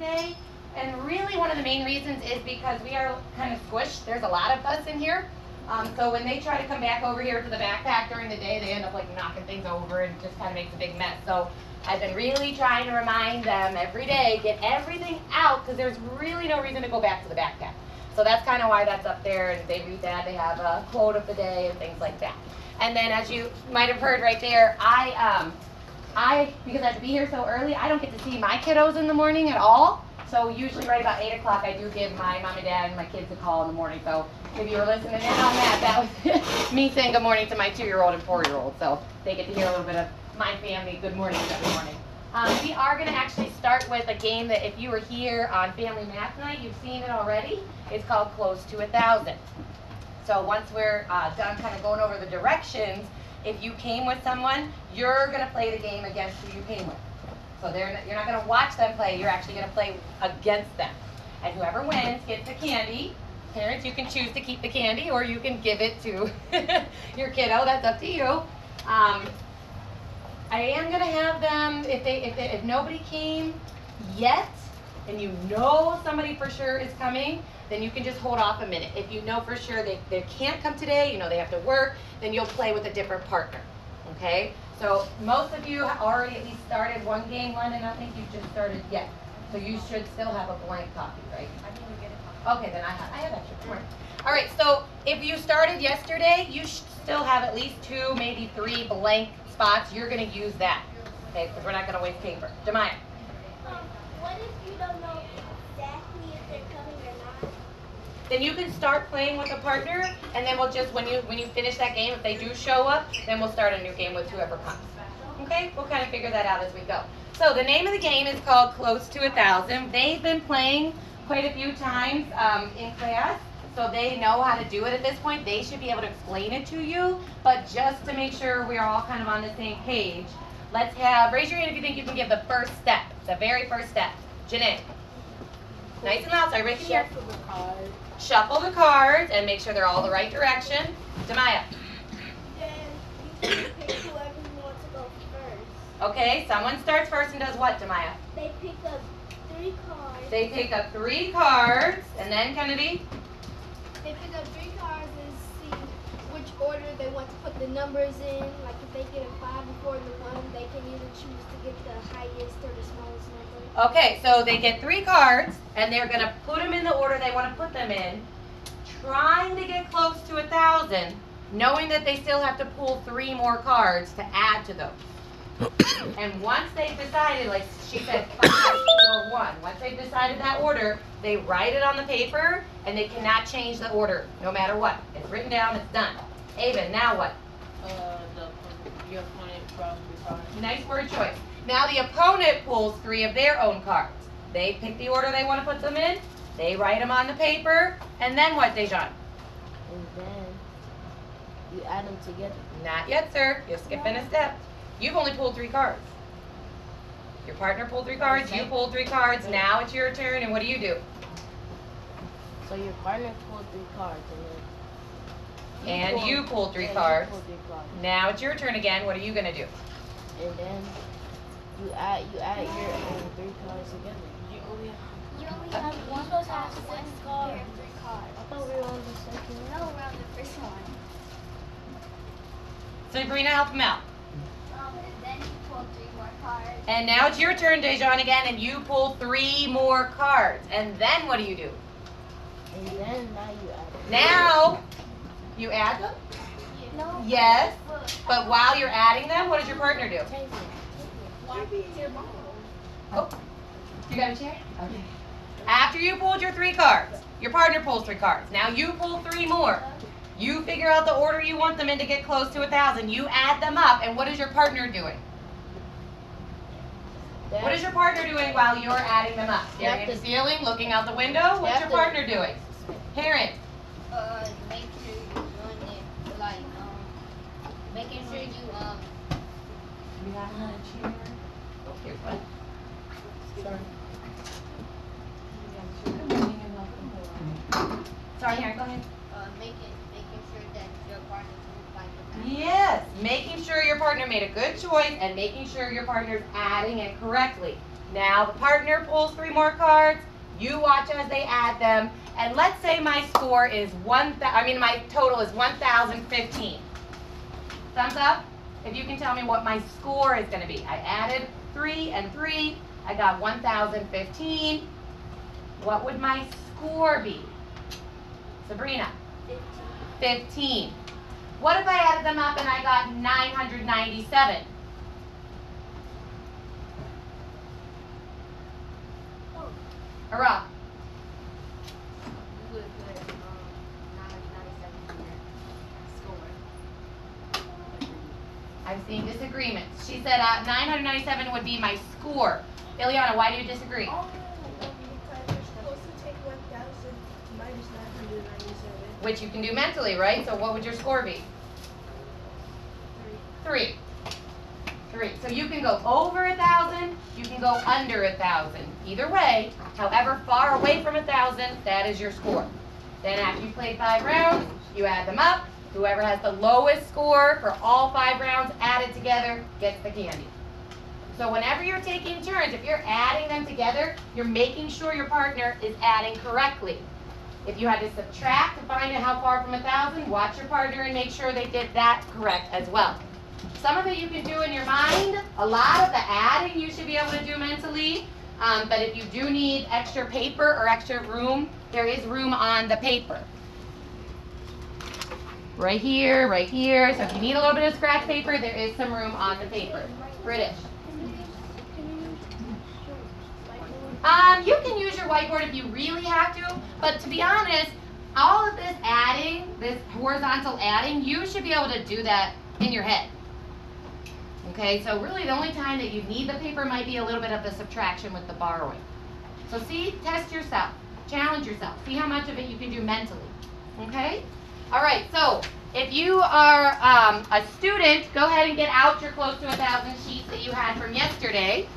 day. And really one of the main reasons is because we are kind of squished. There's a lot of us in here. So when they try to come back over here to the backpack during the day, they end up like knocking things over and just kind of makes a big mess. So I've been really trying to remind them every day, get everything out, because there's really no reason to go back to the backpack. So that's kind of why that's up there, and they read that. They have a quote of the day and things like that. And then as you might have heard right there, because I have to be here so early, I don't get to see my kiddos in the morning at all. So usually right about 8 o'clock, I do give my mom and dad and my kids a call in the morning. So if you were listening in on that was me saying good morning to my 2-year-old and 4-year-old. So they get to hear a little bit of my family good mornings every morning. We are going to actually start with a game that if you were here on Family Math Night, you've seen it already. It's called Close to 1,000. So once we're done kind of going over the directions, if you came with someone, you're going to play the game against who you came with. So you're not going to watch them play, you're actually going to play against them. And whoever wins gets the candy. Parents, you can choose to keep the candy or you can give it to your kiddo. That's up to you. I am going to have them, if nobody came yet, and you know somebody for sure is coming, then you can just hold off a minute. If you know for sure they can't come today, you know they have to work, then you'll play with a different partner, okay? So most of you already at least started one game, London. I don't think you've just started yet. So you should still have a blank copy, right? I think we get it. Okay, then I have extra. Come on. All right, so if you started yesterday, you should still have at least 2, maybe 3 blank spots. You're going to use that, okay, because we're not going to waste paper. Jemiah. What if you don't know exactly if they're coming or not? Then you can start playing with a partner, and then we'll just, when you finish that game, if they do show up, then we'll start a new game with whoever comes. Okay, we'll kind of figure that out as we go. So the name of the game is called Close to 1,000. They've been playing quite a few times in class, so they know how to do it at this point. They should be able to explain it to you, but just to make sure we're all kind of on the same page, let's raise your hand if you think you can give the first step, the very first step. Janae. Nice and loud, so everybody can hear. Shuffle the cards. Shuffle the cards and make sure they're all the right direction. Jemiah. Then you can pick whoever you want to go first. Okay, someone starts first and does what, Jemiah? They pick up 3 cards. They pick up 3 cards, and then Kennedy? They pick up 3 cards and see which order they want to put the numbers in. Like if they get a 5 before the 1, they can either choose to get the highest or the smallest number. Okay, so they get 3 cards, and they're going to put them in the order they want to put them in, trying to get close to 1,000, knowing that they still have to pull 3 more cards to add to those. And once they've decided, like she said, 5, 4, 1, once they've decided that order, they write it on the paper, and they cannot change the order, no matter what. It's written down, it's done. Avon, now what? Your opponent from the card. Nice word choice. Now the opponent pulls 3 of their own cards. They pick the order they want to put them in, they write them on the paper, and then what, Dejan? And then you add them together. Not yet, sir. You're skipping a step. You've only pulled 3 cards. Your partner pulled 3 cards, you pulled 3 cards, now it's your turn, and what do you do? So your partner pulled 3 cards, And you pulled 3 cards. Now it's your turn again, what are you going to do? And then you add your 3 cards together. You only have one. You're supposed to have 6 cards. 3 cards. I thought we were on the second one. No, we're on the first one. So Sabrina, help him out. And then you pull 3 more cards. And now it's your turn, Dejan, again, and you pull 3 more cards. And then what do you do? And then now you add them. Now, you add them? No. Yes. But while you're adding them, what does your partner do? Take it. Oh, you got a chair? Okay. After you pulled your 3 cards, your partner pulls 3 cards. Now you pull 3 more. You figure out the order you want them in to get close to 1,000. You add them up, and what is your partner doing? What is your partner doing while you're adding them up? Staring at the ceiling, looking out the window? What's your partner doing? Karen. Make sure you're doing it like making sure you You have another chair? Oh, here's one. Sorry. Sorry, Karen, go ahead. making sure that your partner can find the Yes, making sure your partner made a good choice and making sure your partner's adding it correctly. Now the partner pulls 3 more cards. You watch as they add them. And let's say my score is my total is 1,015. Thumbs up if you can tell me what my score is going to be. I added 3 and 3. I got 1,015. What would my score be? Sabrina? 15. What if I added them up and I got 997? Hurrah. You would put 997 in your score. I'm seeing disagreements. She said 997 would be my score. Ileana, why do you disagree? Because you're supposed to take 1,000 minus 997. Which you can do mentally, right? So what would your score be? 3. 3. So you can go over 1,000, you can go under 1,000. Either way, however far away from 1,000, that is your score. Then after you play 5 rounds, you add them up. Whoever has the lowest score for all 5 rounds added together gets the candy. So whenever you're taking turns, if you're adding them together, you're making sure your partner is adding correctly. If you had to subtract to find out how far from 1,000, watch your partner and make sure they did that correct as well. Some of it you can do in your mind. A lot of the adding you should be able to do mentally. But if you do need extra paper or extra room, there is room on the paper. Right here, right here. So if you need a little bit of scratch paper, there is some room on the paper. British. You can use your whiteboard if you really have to, but to be honest, all of this adding, this horizontal adding, you should be able to do that in your head. Okay, so really the only time that you need the paper might be a little bit of the subtraction with the borrowing. So see, test yourself, challenge yourself, see how much of it you can do mentally. Okay? All right, so if you are a student, go ahead and get out your close to 1,000 sheets that you had from yesterday.